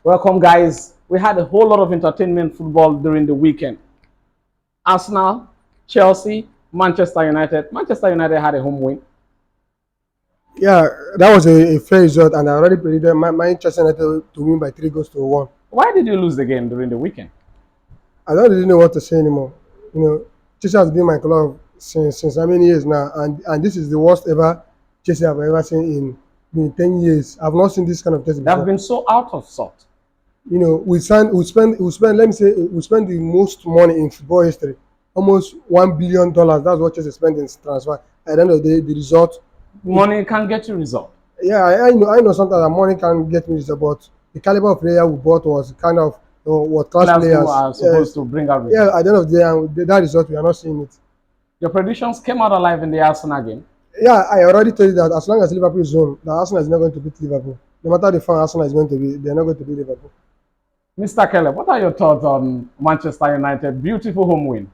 Welcome, guys. We had a whole lot of entertainment football during the weekend. Arsenal, Chelsea, Manchester United. Manchester United had a home win. Yeah, that was a fair result, and I already predicted my Manchester United to win by 3 goals to 1. Why did you lose the game during the weekend? I don't really know what to say anymore. Chelsea has been my club since how many years now, and this is the worst ever Chelsea I've ever seen in 10 years. I've not seen this kind of Chelsea They have before. been so out of sort. We spend let me say we spend the most money in football history, almost $1 billion. That's what Chelsea spent in transfer. At the end of the day, the result. Money can get you result. Yeah, I know sometimes that money can get me result, but the caliber of player we bought was kind of what class Players who players. are supposed Yes, to bring out yeah. results. At the end of the day, that result we are not seeing it. Your predictions came out alive in the Arsenal game. Yeah, I already told you that as long as Liverpool is home, that Arsenal is not going to beat Liverpool. No matter the fun Arsenal is going to be, they are not going to beat Liverpool. Mr. Keller, what are your thoughts on Manchester United? Beautiful home win.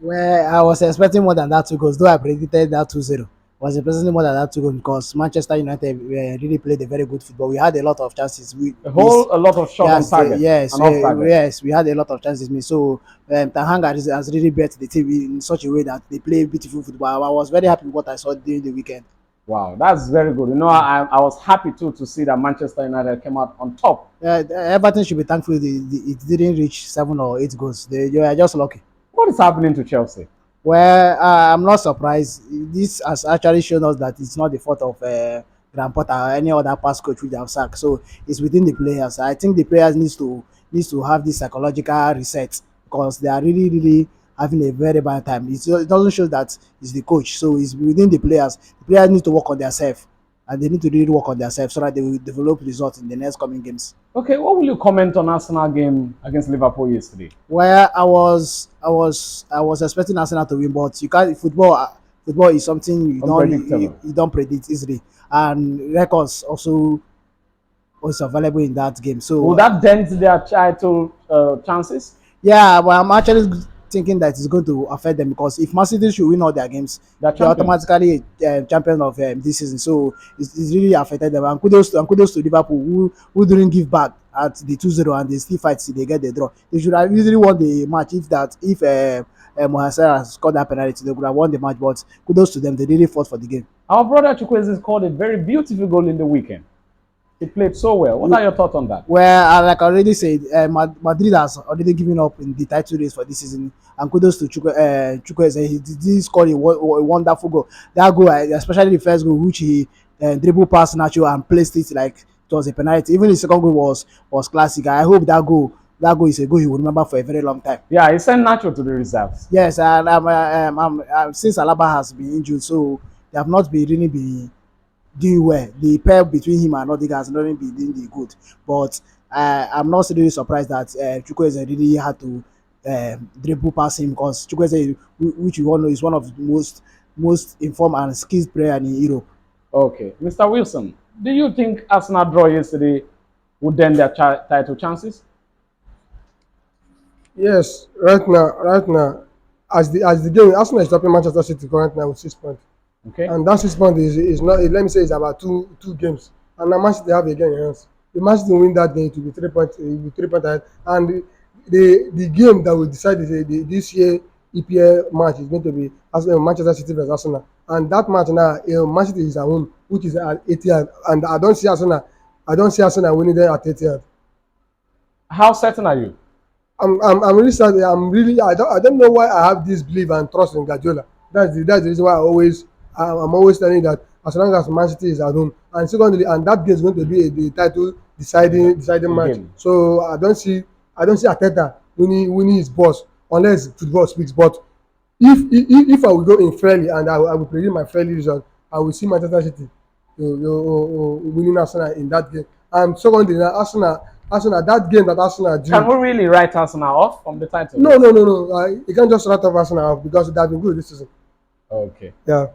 Well, I was expecting more than that 2 goals, though I predicted that 2-0. Was expecting more than that 2 goals because Manchester United really played a very good football. We had a lot of chances. A lot of shots on target and off target. Yes, we had a lot of chances. So Ten Hag has really bet the team in such a way that they play beautiful football. I was very happy with what I saw during the weekend. Wow, that's very good. I was happy too to see that Manchester United came out on top. Everton should be thankful it didn't reach 7 or 8 goals. They are just lucky. What is happening to Chelsea? Well, I'm not surprised. This has actually shown us that it's not the fault of Graham Potter or any other past coach which they have sacked. So it's within the players. I think the players needs to have this psychological reset because they are really having a very bad time. It doesn't show that it's the coach. So it's within the players. The players need to work on themselves and they need to really work on themselves so that they will develop results in the next coming games. Okay, what will you comment on Arsenal game against Liverpool yesterday? Well, I was expecting Arsenal to win, but you can't. Football is something you don't predict easily, and records also available in that game. So Will that dent their title chances? yeah, but I'm actually thinking that it's going to affect them because if Man City should win all their games, They're they're champions. automatically champion of this season. So it's really affected them. And kudos to Liverpool who didn't give back at the 2-0 and they still fight till they get the draw. They should have easily won the match if Mohamed Salah scored that penalty. They could have won the match. But kudos to them. They really fought for the game. Our brother Chukwueze scored a very beautiful goal in the weekend. He played so well. What are your thoughts on that? Well, like I already said, Madrid has already given up in the title race for this season. And kudos to Chukwueze. He did score a wonderful goal. That goal, especially the first goal, which he dribbled past Nacho and placed it like it was a penalty. Even the second goal was classic. I hope that goal is a goal he will remember for a very long time. Yeah, he sent Nacho to the reserves. Yes, and since Alaba has been injured, so they have not been really been doing well. The pair between him and Odegaard has not been doing the good. But I'm not really surprised that Chukwueze really had to dribble past him because Chukwueze, which you all know, is one of the most informed and skilled player in Europe. Okay, Mr. Wilson, do you think Arsenal draw yesterday would dent their title chances? Yes, right now, as the game, Arsenal is topping Manchester City currently now with 6 points, Okay. and that 6 points is not. Let me say it's about two games, and now Man City have a game in hands. If Man City win that game, it will be 3 points. It will be 3 points ahead, and the game that will decide this year EPL match is going to be Manchester City versus Arsenal, and that match now, Man City is at home, which is at Etihad, and I don't see Arsenal winning there at Etihad. How certain are you? I'm really sad. I don't know why I have this belief and trust in Guardiola. That's the reason why I'm always telling you that as long as Man City is at home, and secondly, and that game is going to be the title deciding match. Game. So I don't see Arteta winning his boss unless football speaks. But if I will go in fairly and I will predict my fairly result, I will see Manchester City winning Arsenal in that game. And secondly, now Arsenal, that game that Arsenal drew. Can we really write Arsenal off from the title? No. You can't just write off Arsenal because they've been good this season. Okay. Yeah.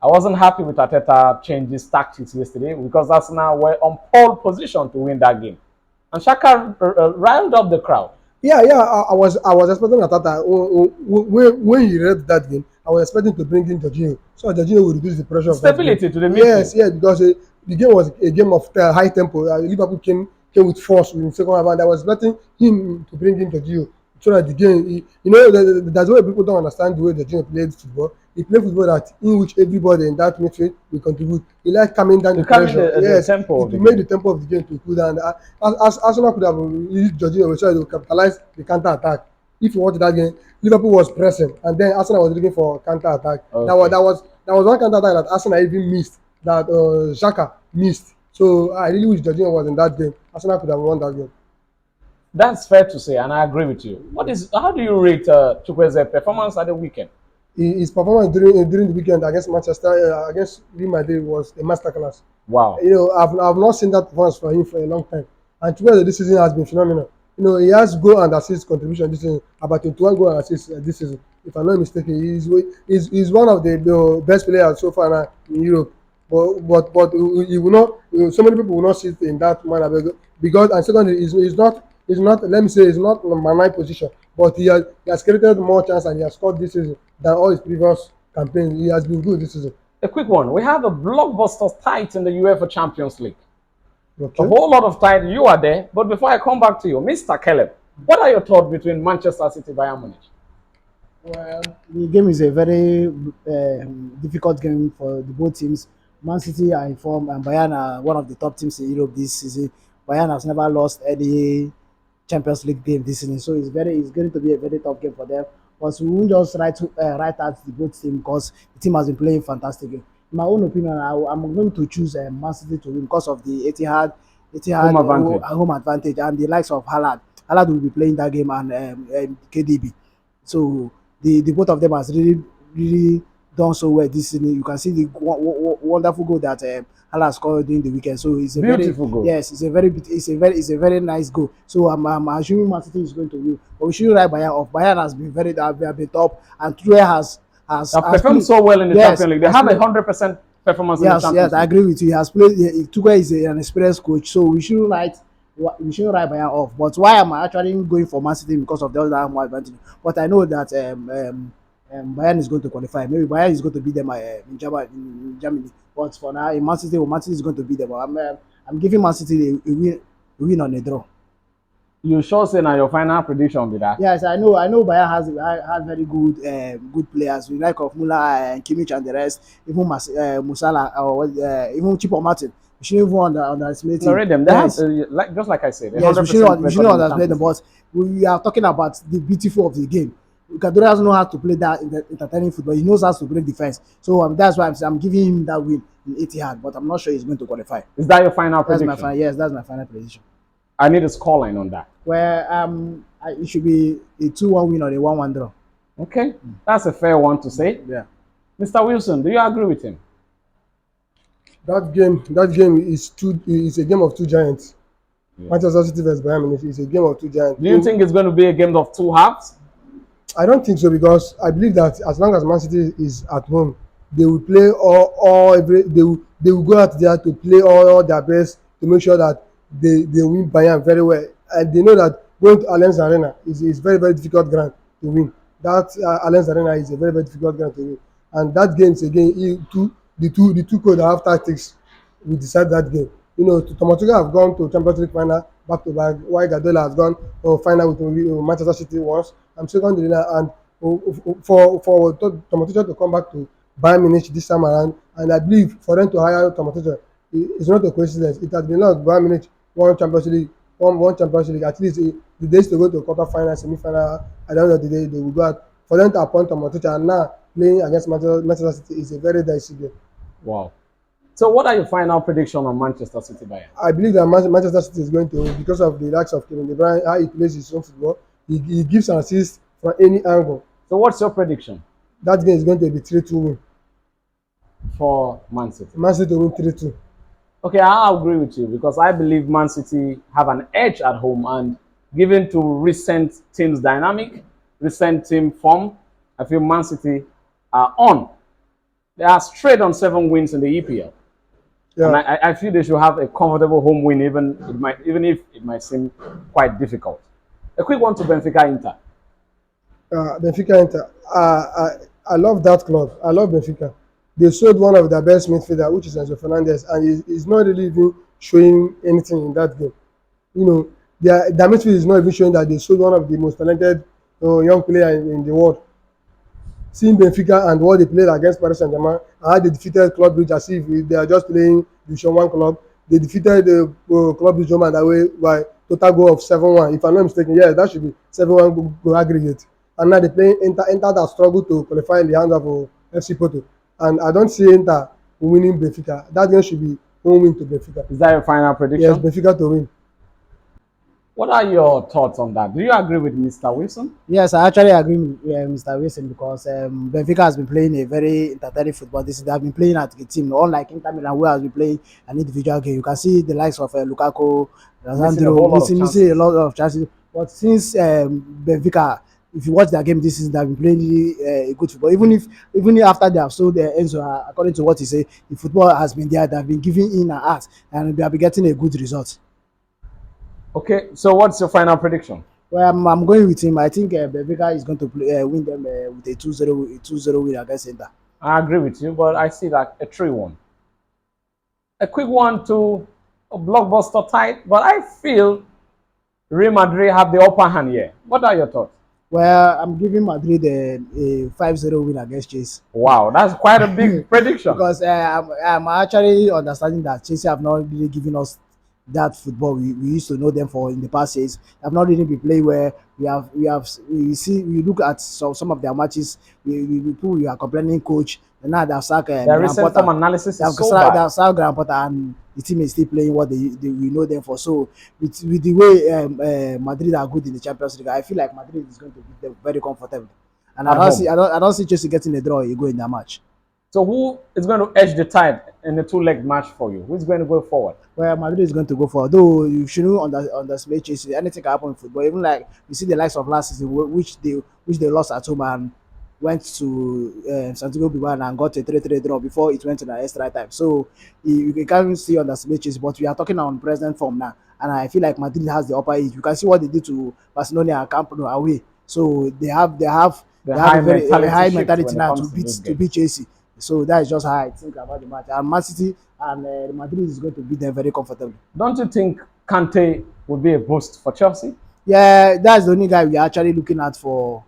I wasn't happy with Arteta changing his tactics yesterday because Arsenal were on pole position to win that game. And Shaka riled up the crowd. Yeah. I was expecting Arteta when he read that game I was expecting to bring in Jorginho, so Jorginho would reduce the pressure of that game. Stability to the Yes, midfield. yes, because the game was a game of high tempo. Liverpool came with force in the second half, and I was expecting him to bring in Jorginho so that the game, that's why people don't understand the way Jorginho played football. He played football that in which everybody in that midfield will contribute. He liked calming down To the come in pressure. the Yes, tempo it of the will make the game. tempo of the game to cool down. As Arsenal could have used Jorginho so to capitalize the counter attack. If you watch that game, Liverpool was pressing, and then Arsenal was looking for counter attack. Okay. That was one counter attack that Arsenal even missed, that Xhaka missed. So I really wish Jorginho was in that game. Arsenal could have won that game. That's fair to say, and I agree with you. How do you rate Chukwueze's performance at the weekend? His performance during the weekend against Manchester against Real Madrid was a masterclass. Wow. I've not seen that performance from him for a long time. And Chukwueze this season has been phenomenal. He has goal and assist contribution this season, about 21 goal and assists this season. If I'm not mistaken, he's one of the best players so far now in Europe. But he will not. So many people will not sit in that manner because and secondly, he's not. Let me say, he's not number 9 position, but he has created more chance and he has scored this season than all his previous campaigns. He has been good this season. A quick one. We have a blockbuster tight in the UEFA Champions League. Okay. A whole lot of tight. You are there. But before I come back to you, Mr. Caleb, what are your thoughts between Manchester City and Bayern Munich? Well, the game is a very difficult game for the both teams. Man City are in form, and Bayern are one of the top teams in Europe this season. Bayern has never lost any Champions League game this season, so it's going to be a very tough game for them. But we won't just write out the both team because the team has been playing fantastic. In my own opinion, I'm going to choose Man City to win because of the Etihad Home advantage. home advantage and the likes of Haaland. Haaland will be playing that game and KDB. So the both of them has really done so well this season. You can see the wonderful goal that Hala scored during the weekend. So it's a Beautiful goal. Yes, it's a very nice goal. So I'm assuming Man City is going to win. But we shouldn't write Bayern off. Bayern has been have been top, and True has performed so well in the Champions League. They have 100% performance in the Champions League. Yes, I agree with you. He has played. Tuchel is an experienced coach, so we shouldn't write Bayern off. But why am I actually going for Man City because of the other home advantage? But I know that Bayern is going to qualify. Maybe Bayern is going to beat them in Germany. But for now, in Man City is going to beat them. I'm giving Man City a win on a draw. You sure say now your final prediction be that? Yes, I know. Bayern has very good players. We like of Muller and Kimmich and the rest. Even Musala or even Chipo Martin. We shouldn't even underestimate No, read them. They yes. have, just like I said, Yes, we shouldn't underestimate them. But we are talking about the beautiful of the game. Kadura doesn't know how to play that entertaining football. He knows how to play defense. So that's why I'm giving him that win in Etihad. But I'm not sure he's going to qualify. Is that your final prediction? That's my final prediction. I need a scoreline on that. Well, it should be a 2-1 win or a 1-1 draw. Okay, that's a fair one to say. Yeah. Mr. Wilson, do you agree with him? That game is a game of two giants. Yeah. Manchester City vs Bayern Munich is a game of two giants. Do you think it's going to be a game of two halves? I don't think so because I believe that as long as Man City is at home, they will play they will go out there to play all their best to make sure that they win Bayern very well. And they know that going to Allianz Arena is very, very difficult ground to win. That Allianz Arena is a very, very difficult ground to win. And that game is again the two codes that have tactics will decide that game. Thomas Tuchel have gone to Champions League final back to back, while Guardiola has gone to final with Manchester City once. I'm second and for Thomas Tuchel to come back to Bayern Munich this time around, and I believe for them to hire Thomas Tuchel, it's not a coincidence. It has been long. Bayern Munich won Champions League, won Champions League. At least the days to go to quarter final, semi final. At the end of the day, they will go out. For them to appoint Thomas Tuchel and now playing against Manchester City is a very dicey game. Wow. So what are your final predictions on Manchester City Bayern? I believe that Manchester City is going to, because of the likes of Kevin De Bruyne, how he plays his own football, he gives an assist from any angle. So what's your prediction? That game is going to be 3-2 win. For Man City? Man City to win 3-2. Okay, I agree with you because I believe Man City have an edge at home, and given to recent team's dynamic, recent team form, I feel Man City are on. They are straight on 7 wins in the EPL. Yeah. And I feel they should have a comfortable home win, even if it might seem quite difficult. A quick one to Benfica Inter. Benfica Inter. I love that club. I love Benfica. They sold one of their best midfielder, which is Enzo Fernandez, and he's not really even showing anything in that game. You know, their midfield is not even showing that they sold one of the most talented young player in the world. Seeing Benfica and what they played against Paris Saint-Germain, and how they defeated Club Brugge as if they are just playing Division 1 club. They defeated the Club Brugge Roma that way by total goal of 7-1. If I'm not mistaken, yeah, that should be 7-1 goal aggregate. And now they play Inter that struggled to qualify in the hands of FC Porto. And I don't see Inter winning Benfica. That game should be home win to Benfica. Is that your final prediction? Yes, Benfica to win. What are your thoughts on that? Do you agree with Mr. Wilson? Yes, I actually agree with Mr. Wilson because Benfica has been playing a very entertaining football. They have been playing at the team, unlike Inter Milan, who has been playing an individual game. You can see the likes of Lukaku, missing a lot of chances. But since Benfica, if you watch their game this season, they have been playing a good football. Even after they have sold Enzo, according to what he said, the football has been there. They have been giving in and out, and they have been getting a good result. Okay, so what's your final prediction? Well, I'm going with him. I think Benfica is going to win them with a 2-0 win against Inter. I agree with you, but I see that a 3-1. A quick one to a blockbuster tight, but I feel Real Madrid have the upper hand here. What are your thoughts? Well, I'm giving Madrid a 5-0 win against Chelsea. Wow, that's quite a big prediction. Because I'm actually understanding that Chelsea have not really given us that football we used to know them for in the past years. Have not really been playing where we look at some of their matches. We are complaining coach, and now they've sacked their recent form analysis is so bad. They've sacked Graham Potter, and the team is still playing what we know them for. So with the way Madrid are good in the Champions League, I feel like Madrid is going to beat them very comfortably. And I don't see Chelsea getting a draw or a goal in that match. So who is going to edge the tide in the two-leg match for you? Who's going to go forward? Well, Madrid is going to go forward. Though you shouldn't underestimate Chelsea. Anything can happen in football. Even like you see the likes of last season, which they lost at home and went to Santiago Bernabeu and got a 3-3 draw before it went to the extra time. So you can't see underestimate Chelsea. But we are talking on present form now, and I feel like Madrid has the upper edge. You can see what they did to Barcelona and Camp Nou away. So they have a very high mentality now to beat Chelsea. So that is just how I think about the match. And Man City and Madrid is going to beat them very comfortably. Don't you think Kante would be a boost for Chelsea? Yeah, that's the only guy we are actually looking at for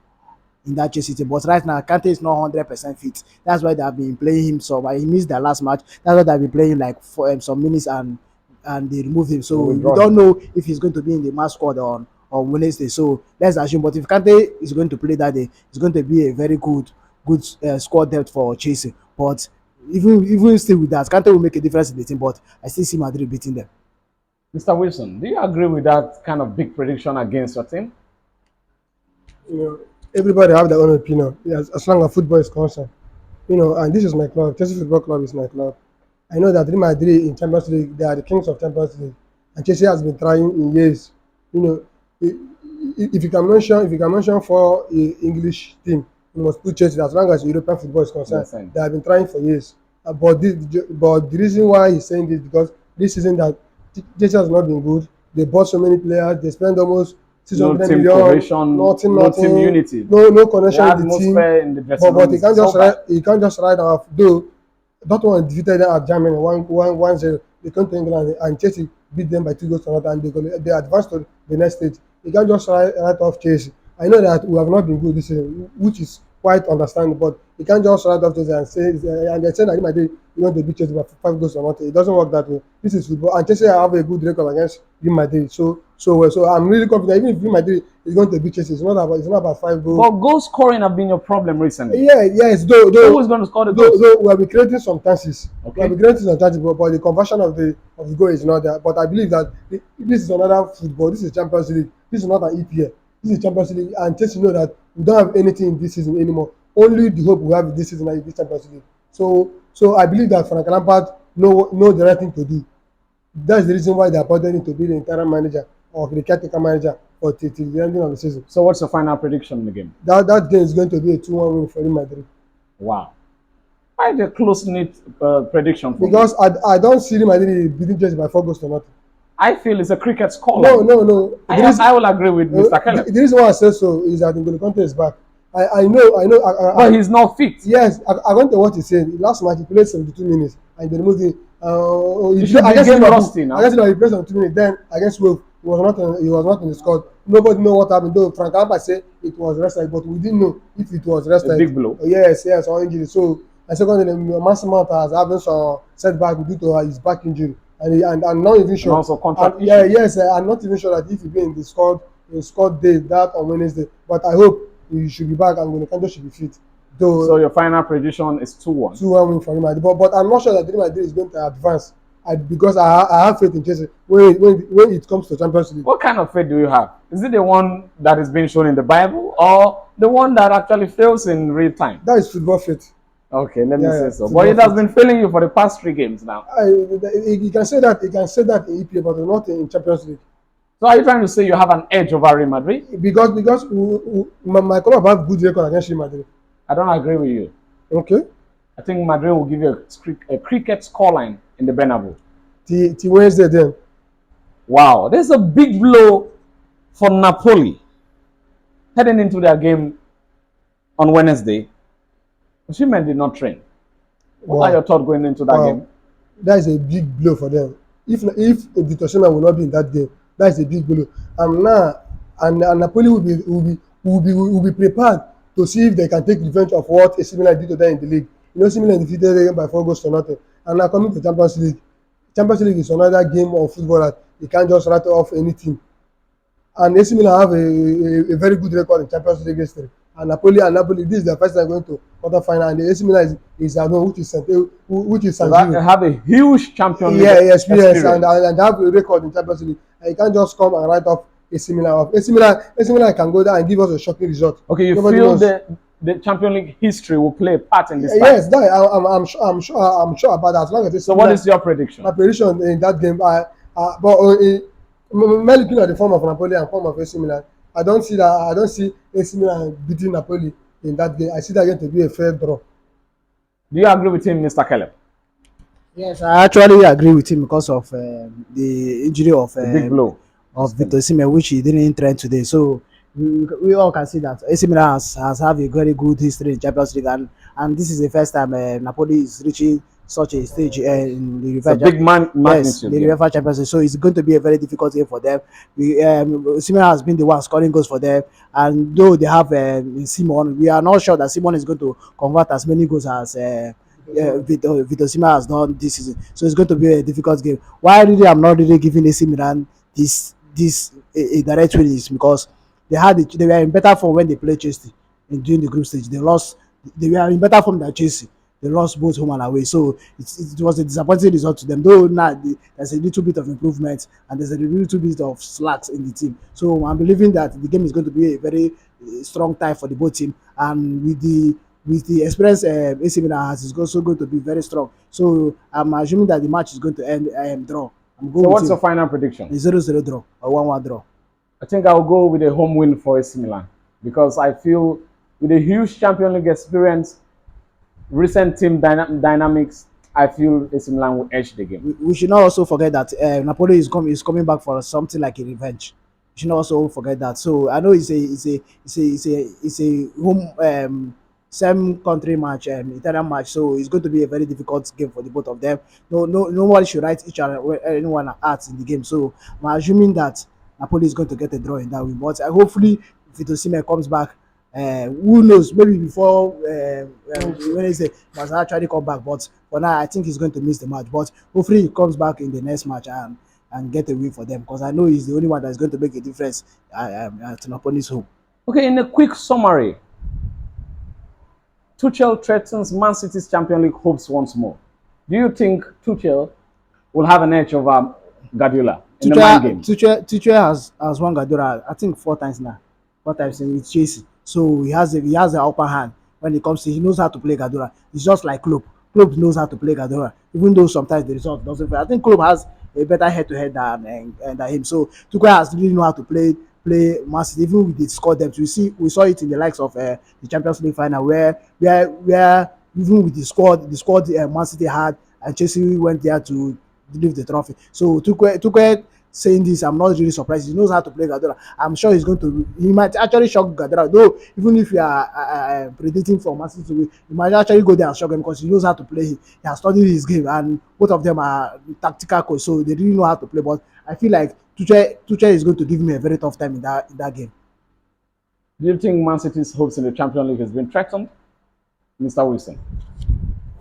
in that Chelsea team. But right now, Kante is not 100% fit. That's why they have been playing him. So he missed their last match. That's why they have been playing like for some minutes and they removed him. So we don't know if he's going to be in the match squad on Wednesday. So let's assume. But if Kante is going to play that day, it's going to be a very good squad depth for Chelsea. But even still with that, Kante will make a difference in the team. But I still see Madrid beating them. Mr. Wilson, do you agree with that kind of big prediction against your team? You know, everybody have their own opinion as long as football is concerned. You know, and this is my club. Chelsea Football Club is my club. I know that Real Madrid in Champions League, they are the kings of Champions League, and Chelsea has been trying in years. You know, if you can mention 4 English team, you must put Chelsea as long as European football is concerned. Yes, they have been trying for years. But the reason why he's saying this because this season that Chelsea has not been good. They bought so many players. They spent almost 600 million. No team unity. No connection with the team. In the dressing but he can't just ride off. Though Dortmund defeated them at Germany 1-0. They came to England and Chelsea beat them by 2 goals to nothing, and they advanced to the next stage. You can't just write off Chelsea. I know that we have not been good this season, which is quite understandable, but you can't just write off Chelsea and say, and they're saying that you want to beat Chelsea by 5 goals or nothing. It doesn't work that way. This is football, and Chelsea have a good record against Real Madrid. So I'm really confident. Even if Real Madrid is going to beat Chelsea, it's not about 5 goals. But goal scoring have been your problem recently. Yes. Though who is going to score the goals? Though we have been creating some chances. Okay. We have been creating some chances, but the conversion of the goal is not there. But I believe that this is another football. This is Champions League. This is not an EPL. This is Champions League, and Chelsea know that we don't have anything in this season anymore. Only the hope we have in this season is this Champions League. So I believe that Frank Lampard know the right thing to do. That's the reason why they appointed him to be the interim manager or the caretaker manager till the ending of the season. So what's your final prediction in the game? That game is going to be a 2-1 win for Real Madrid. Wow. Why the close-knit prediction? Because I don't see Real Madrid beating Chelsea by 4 goals to nothing. I feel it's a cricket score. No. I will agree with Mr. Caleb. The reason why I say so is that N'Golo Kante is back. But he's not fit. Yes, according to what he said, last match he played 72 minutes and they removed him. He should be game rusty now. Against Liverpool, he played 72 minutes. Then against Wolves, he was not in the squad. Nobody know what happened. Though Frank Lampard said it was rested, but we didn't know if it was rested. A big blow. Yes, or injury. So and secondly, Mason Mount has having some setback due to his back injury, and I'm not even sure. And also contract yeah, yes, I'm not even sure that if he be in the squad day that on Wednesday. But I hope he should be back and Gundogan should be fit. Though, so your final prediction is 2-1. 2-1 win for Real Madrid. But I'm not sure that Real Madrid is going to advance. Because I have faith in Chelsea when it comes to Champions League. What kind of faith do you have? Is it the one that is being shown in the Bible or the one that actually fails in real time? That is football faith. Okay, let me say so. But it has been failing you for the past 3 games now. You can say that. You can say that in EPL, but not in Champions League. So are you trying to say you have an edge over Real Madrid? Because my club have good record against Real Madrid. I don't agree with you. Okay. I think Madrid will give you a cricket scoreline in the Bernabeu. Till Wednesday then. Wow, there's a big blow for Napoli heading into their game on Wednesday. Osimhen did not train. What are your thoughts going into that game? That is a big blow for them. If Victor Osimhen will not be in that game, that is a big blow. And Napoli will be prepared to see if they can take revenge of what AC Milan did to them in the league. You know, AC Milan defeated them by 4 goals to nothing. And now coming to Champions League. Champions League is another game of football that you can't just write off any team. And AC Milan have a very good record in Champions League history. And Napoli, this is the first time going to quarterfinal, and the AC Milan is at home, which is San Siro. They have a huge Champions League experience and have a record in Champions League. And you can't just come and write off AC Milan off. AC Milan can go there and give us a shocking result. Okay, you feel the Champions League history will play a part in this? Yes, I'm sure about that. As long as so, what is your prediction? My prediction in that game, looking at the form of Napoli and form of AC Milan, I don't see AC Milan beating Napoli in that game. I see that game to be a fair draw. Do you agree with him, Mr. Caleb? Yes, I actually agree with him because of the injury of big blow of Victor Osimhen, which he didn't train today. So we all can see that AC Milan has have a very good history in Champions League, and this is the first time Napoli is reaching such a stage in the UEFA. Big magnitude. The UEFA Champions League. So it's going to be a very difficult game for them. Simon has been the one scoring goals for them, and though they have Simon, we are not sure that Simon is going to convert as many goals as Victor Osimhen has done this season. So it's going to be a difficult game. Why really I'm not really giving AC Milan this a direct win is because they were in better form when they played Chelsea during the group stage. They were in better form than Chelsea. They lost both home and away, so it was a disappointing result to them. Though now there's a little bit of improvement and there's a little bit of slacks in the team. So I'm believing that the game is going to be a very strong tie for the both team, and with the experience AC Milan has, is also going to be very strong. So I'm assuming that the match is going to end draw. So what's your final prediction? A 0-0 draw or 1-1 draw. I think I'll go with a home win for AC Milan because I feel with a huge Champions League experience, recent team dynamics, I feel AC Milan will edge the game. We should not also forget that Napoli is coming back for something like a revenge. We should not also forget that. So I know it's a home same country match, Italian match. So it's going to be a very difficult game for the both of them. Nobody should write each other anyone at in the game. So I'm assuming that Napoli is going to get a draw in that win. But hopefully, Victor Osimhen comes back. Who knows? Maybe before Wednesday, must actually come back. But for now, I think he's going to miss the match. But hopefully, he comes back in the next match and get a win for them, because I know he's the only one that's going to make a difference at Napoli's home. Okay, in a quick summary, Tuchel threatens Man City's Champions League hopes once more. Do you think Tuchel will have an edge over Guardiola in the mind game? Tuchel has won Guardiola, I think 4 times now. 4 times with Chelsea. So he has the upper hand when it comes to, he knows how to play Guardiola. It's just like Klopp. Klopp knows how to play Guardiola, even though sometimes the result doesn't. I think Klopp has a better head-to-head than him. So Tuchel has really know how to play Man City, even with the score depth. We saw it in the likes of the Champions League final where even with the squad Man City had, and Chelsea went there to deliver the trophy. So Tuchel saying this, I'm not really surprised. He knows how to play Guardiola. I'm sure he's going to. He might actually shock Guardiola. Though even if you are predicting for Man City to win, he might actually go there and shock him because he knows how to play. He has studied his game, and both of them are tactical coach, so they really know how to play. But I feel like Tuchel is going to give me a very tough time in that game. Do you think Man City's hopes in the Champions League has been threatened, Mr. Wilson?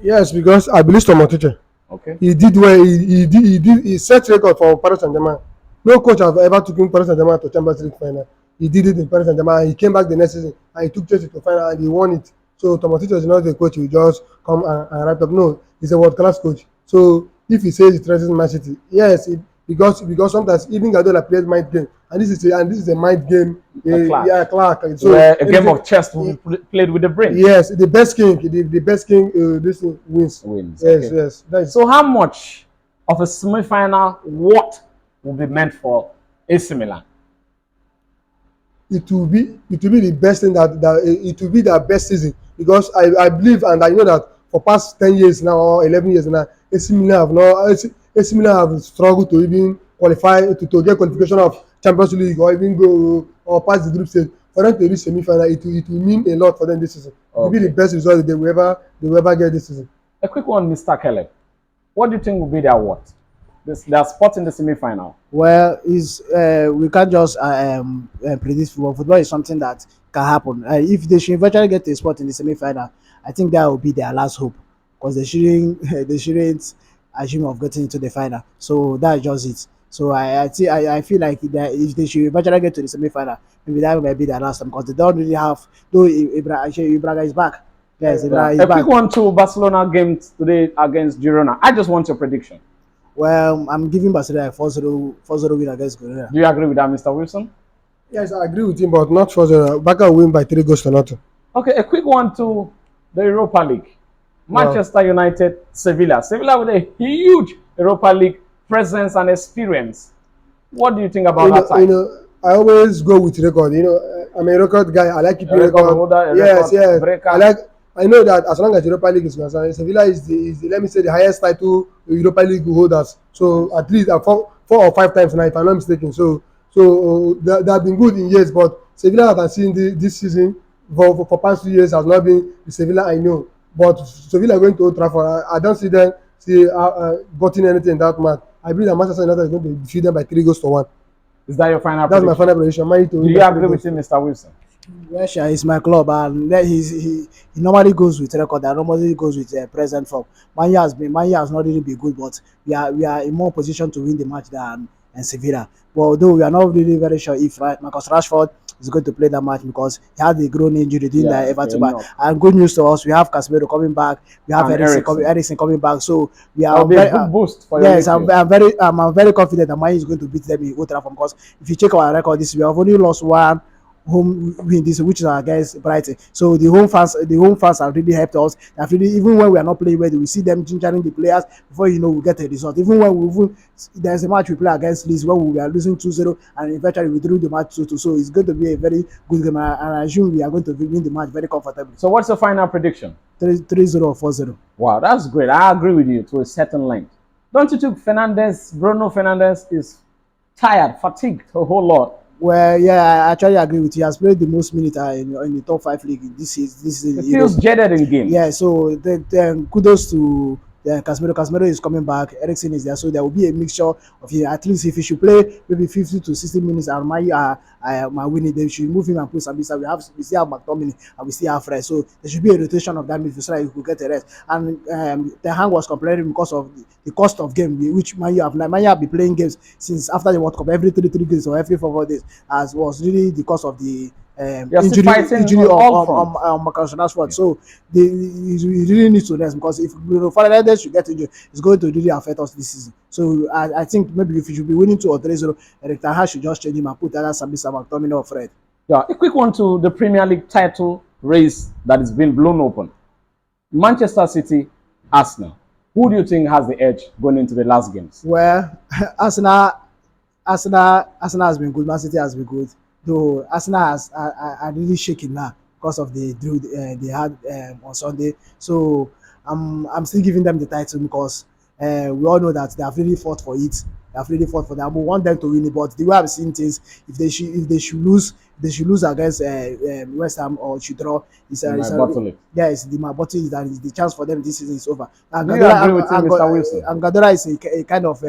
Yes, because I believe Thomas Tuchel. Okay. He did well. He set record for Paris Saint-Germain. No coach have ever taken Paris Saint-Germain to Champions League final. He did it in Paris Saint-Germain. He came back the next season and he took Chelsea to final and he won it. So Thomas Tuchel is not a coach who just come and write up. No, he's a world class coach. So if he says he threatens Man City, yes, because sometimes even Guardiola plays mind game, and this is a mind game. Clark. So where a game of chess will be played with the brain. Yes, the best king, the best king. This wins. Wins. Yes, Okay. yes. So how much of a semi-final what will be meant for AC Milan? It will be the best thing that it will be their best season because I believe and I know that for past 10 years now or 11 years now AC Milan have struggled to even qualify to get qualification of Champions League or even go or pass the group stage. For them to reach semi-final, it will mean a lot for them this season. It will be the best result they will ever get this season. A quick one, Mr. Caleb. What do you think will be their what? Their spot in the semi-final. Well, is we can't just predict football. Football is something that can happen. If they should eventually get a spot in the semi-final, I think that will be their last hope because they shouldn't they shouldn't assume of getting into the final. So that's just it. So I feel like that if they should eventually get to the semi-final, maybe that might be their last time because they don't really have. Though Ibraga is back. Yes, Ibraga is A back. quick one to Barcelona game today against Girona. I just want your prediction. Well, I'm giving Barcelona a 4-0 win against Girona. Do you agree with that, Mr. Wilson? Yes, I agree with him, but not for the Barca will win by 3 goals to nothing. Okay, a quick one to the Europa League. Manchester United, Sevilla. Sevilla with a huge Europa League presence and experience. What do you think about that side? I always go with record. I'm a record guy. I like keeping record record. holder, a Yes, record yes. breaker. I know that as long as Europa League is concerned, Sevilla is the let me say the highest title Europa League holders. So at least 4 or 5 times now, if I'm not mistaken. So they have been good in years, but Sevilla that I've seen this season for past 2 years has not been the Sevilla I know. But Sevilla going to Old Trafford, I don't see them gotten anything that much. I believe that Manchester United is going to defeat them by 3 goals to 1. Is that your final That's prediction? my final prediction. Do you agree with him, Mr. Wilson? Russia is my club, and he normally goes with record. And normally goes with present form. Manya has not really been good, but we are in more position to win the match than Sevilla. But although we are not really very sure if Marcus Rashford is going to play that match because he had a groin injury during the Everton match. And good news to us, we have Casemiro coming back. We have Eriksen coming back. So we are very good boost for yes. I'm very confident that Man is going to beat them in Old Trafford because if you check our record, we have only lost one home win this, which is against Brighton. So the home fans have really helped us. Have really, even when we are not playing well, we see them gingering the players before we get a result. Even when there's a match we play against Leeds when we are losing 2-0 and eventually we drew the match 2-2. So it's going to be a very good game, and I assume we are going to win the match very comfortably. So what's your final prediction? 3-0 or 4-0. Wow, that's great. I agree with you to a certain length. Don't you think Bruno Fernandes is tired, fatigued a whole lot? Well, yeah, I actually agree with you. He has played the most minutes in the top 5 league this season. It feels jaded in game. Yeah, so then kudos to Casemiro. Casemiro is coming back. Eriksen is there, so there will be a mixture of at least if he should play maybe 50 to 60 minutes and my winning, they should move him and put Sabitzer. We still have McTominay and we still have Fred, so there should be a rotation of that midfield so that you could get a rest. And the Hang was complaining because of the cost of game which Man U have been playing games since after the World Cup every 3 days or every 4 days, as was really the cost of the injury on Marcus Rashford. So he really needs to rest because if Bruno Fernandes should get injured, it's going to really affect us this season. So I think maybe if he should be winning 2 or 3-0, Erik ten Hag should just change him and put either Sabitzer, McTominay or Fred. Yeah, a quick one to the Premier League title race that is being blown open. Manchester City, Arsenal. Who do you think has the edge going into the last games? Well, Arsenal has been good. Man City has been good. Though Arsenal are really shaking now because of the drill they had on Sunday. So I'm still giving them the title because we all know that they have really fought for it They have really fought for that. We want them to win it, but the way I'm seeing things, if they should lose against West Ham or should draw, In my bottle it. yeah, it's the my bottle is that is the chance for them this season is over. And Do you agree with him, Mr. Wilson? Gadora is a kind of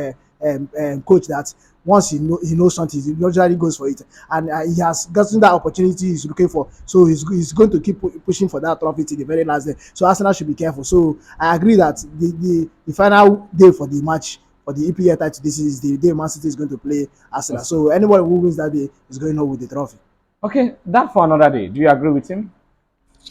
coach that once he knows something, he usually goes for it, and he has gotten that opportunity he's looking for. So he's going to keep pushing for that trophy till the very last day. So Arsenal should be careful. So I agree that the final day for the match for the EPL title this is the day Man City is going to play Arsenal. Yes. So anybody who wins that day is going home with the trophy. Okay, that for another day. Do you agree with him?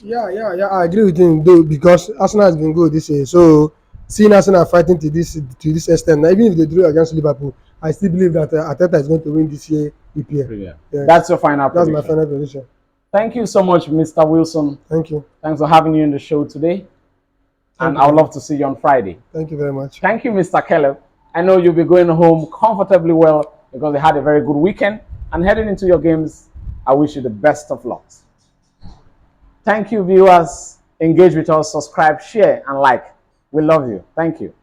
Yeah, yeah, yeah. I agree with him though because Arsenal has been good this year. So seeing Arsenal fighting to this extent, now, even if they drew against Liverpool, I still believe that Arteta is going to win this year EPL. Brilliant. Yeah. That's your final That's prediction. my final prediction. Thank you so much, Mr. Wilson. Thank you. Thanks for having you in the show today. And Thank you. I would love to see you on Friday. Thank you very much. Thank you, Mr. Caleb. I know you'll be going home comfortably well because you had a very good weekend. And heading into your games, I wish you the best of luck. Thank you, viewers. Engage with us, subscribe, share, and like. We love you. Thank you.